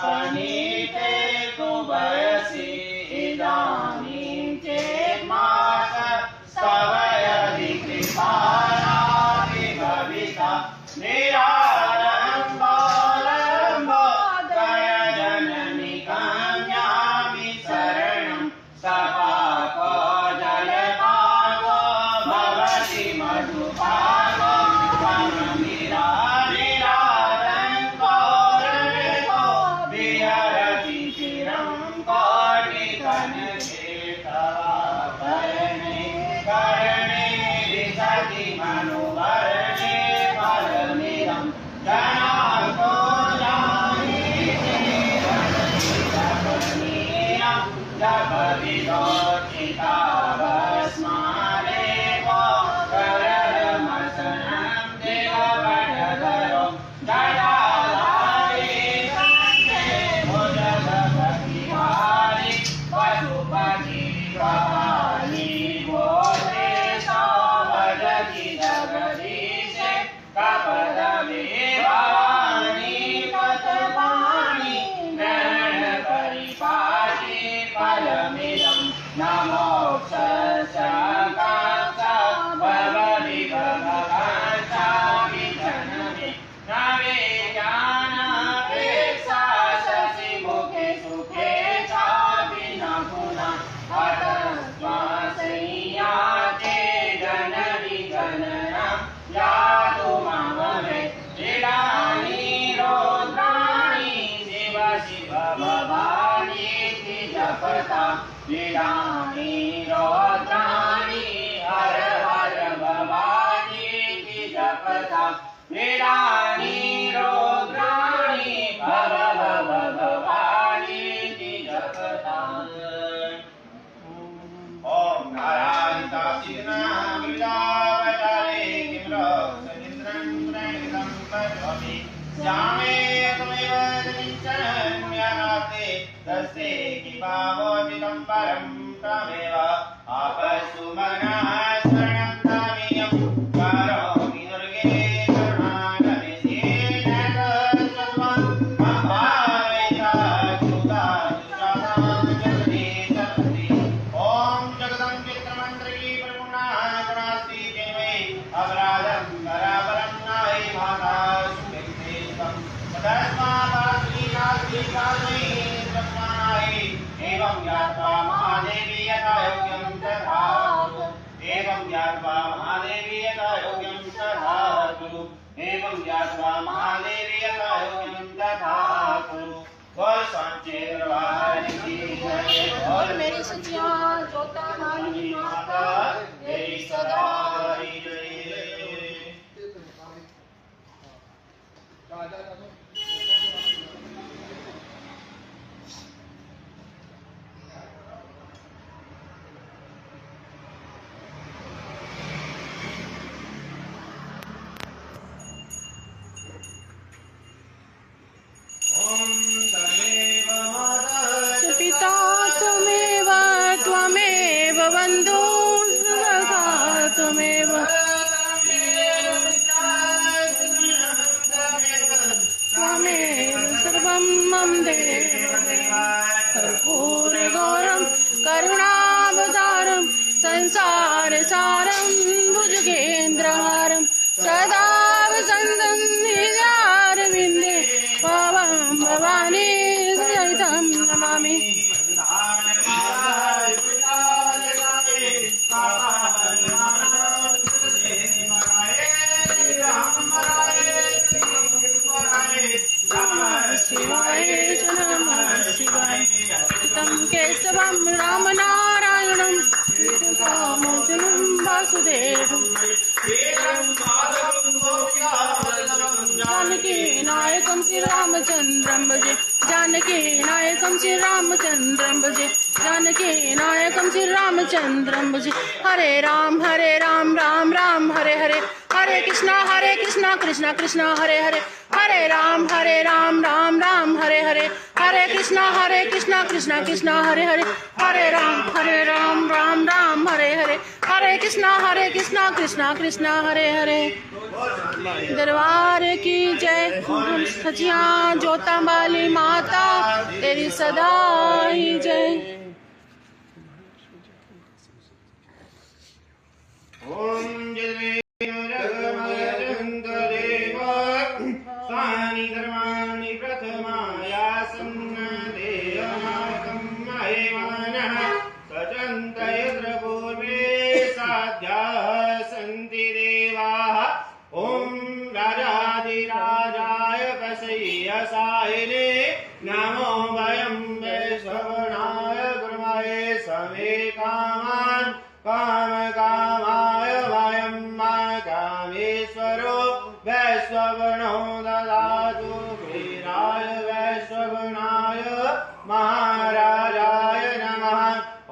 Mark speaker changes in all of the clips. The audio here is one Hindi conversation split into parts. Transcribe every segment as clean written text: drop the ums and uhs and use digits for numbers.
Speaker 1: पनीते तु वयसि इदानीं चेन्मास स्तवयदि कृपायापि भविता निरालम्बोलम्बो गय जननि कन्यामि शरणं सपाको जलपाको भवति मधुपाको वनमिरा निरालम्बोलम्बो विहरति चिरं कोटिकनकेतवाकर्णे कर्णे विशति मनुवर्णे फलमिदं जनार्को जानीतं जपविदोचितावस्मादेवो करमसनं देवपटधरो जटाधारी कण्ठे भुजगपतिहारी पशुपति प्रपाली भोगेशो भजति जगदीशे कपदविवाणी पतपाणि ग्रहण परिपाटी फलमिदं नमोक्षशाकाक्ष भवति भगवाञ्चा विजनमे न विज्ञानापेक्षा शशिमुखे सुखे चापि न पुनः अतस्त्वासंयाते जननि गणनां यातु मामवे इदानी रौद्राणि शिव शिव भवानीति जपता इदानी रौद्राणि हर हर भवानीति जपता इदानी रौद्राणि भव भव भवानीति जपता ओम नारायणा सिद्धना गिरिजावतारे किमलोकनिन्द्रं प्रणितं पद्ममि श्यामे त्वमेव जनिञ्चन्यानाते तस्ते किपावोचितं परं त्वमेव आपस्तु मग्नाः शरणं तामियं करोमि दुर्गे करुणाकरिष्ये जगत्सत्त्वं महावेदा चुदाचुचासां जगति सत्ति ओम जगदं चित्रमन्त्री प्रपुण्णागणास्ति केवै अपराधं बराबरं नाहि माता सुविक्तेशं तस्मात् नास्ति कामै तस्मानाहि एवं ज्ञात्वा महादेवी यथा योग्यं तथा कुरु एवं ज्ञात्वा महादेवी यथा योग्यं तथा कुरु एवं ज्ञात्वा महादेवी यथा योग्यं तथा कुरु बोल सांचेन्द्रवाहन की जय बोल मेरी सचिया जोता मानी माता तेरी सदा की जय
Speaker 2: पिता त्वमेव त्वमेव बन्धु सखा त्वमेव त्वमेव सर्वं मम देव कर्पूरगौरं करुणावतारं संसारसारं भुजगेन्द्रहारं सदा वसन्तं हृदयारविन्दे त्वां भवानी सहितं नमामि शिवाय नमः शिवाय तं केशवं रामनारायणं रामचन्द्रं वासुदेवं जानकी नायकं श्रीरामचन्द्रं भजे जानकी नायकं श्रीरामचन्द्रं भजे जानकी नायकं श्रीरामचन्द्रं भजे हरे राम राम राम हरे हरे हरे कृष्णा कृष्णा कृष्णा हरे हरे हरे राम राम राम हरे हरे हरे कृष्णा कृष्णा कृष्णा हरे हरे हरे राम राम राम हरे हरे हरे कृष्णा कृष्णा कृष्णा हरे हरे दरबार की जय। सचिया जोता वाली माता तेरी सदा ही जय।
Speaker 1: ओम जय देव सानि धर्माणि प्रथमाया सन्नदेयमाकं महेमानः सचन्त यत्र पूर्वे साध्याः सन्ति देवाः। ओम राजाधिराजाय पशय्यसायिने नमो वयं वैश्रवणाय गुरुमहे समे कामान् कामकामाय वयं मा कामेश्वरो वैश्रवणो ददातु वीराय वैश्रवणाय महाराजाय नमः।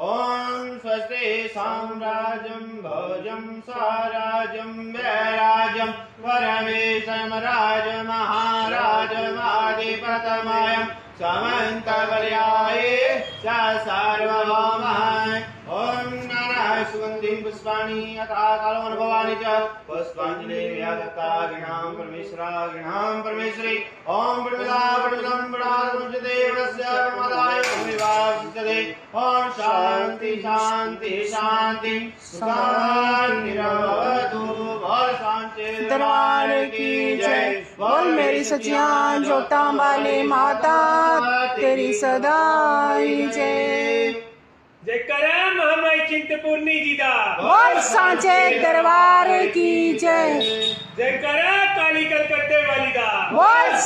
Speaker 1: ओम स्वस्ति साम्राज्यं भोजं स्वराज्यं वैराज्यं परमेशमराज महाराजमाधिपतमयं समन्तपर्याये च सार्वभौमः। ओम नाना सुगन्धिं पुष्पाणि यथा कालोऽनुभवानि च पुष्पाञ्जलिर्व्यादत्ता गृणां परमेश्वरागिणां परमेश्वरी। ओम प्रमिदा प्रमिदं प्रणादमुच्यते वरस्य प्रमदाय भूमिवासिष्यते। ओम शांति शांति शांति शांतिरवतु। बोल सांचे
Speaker 2: दरबार की जय। बोल मेरी सचिया जोता वाली माता तेरी सदा ही जय।
Speaker 3: जयकारा महामाई चिंतपूर्णी जी दा।
Speaker 2: बोल सांचे दरबार की जय।
Speaker 3: जयकारा काली कलकत्ते वाली दा।
Speaker 2: बोल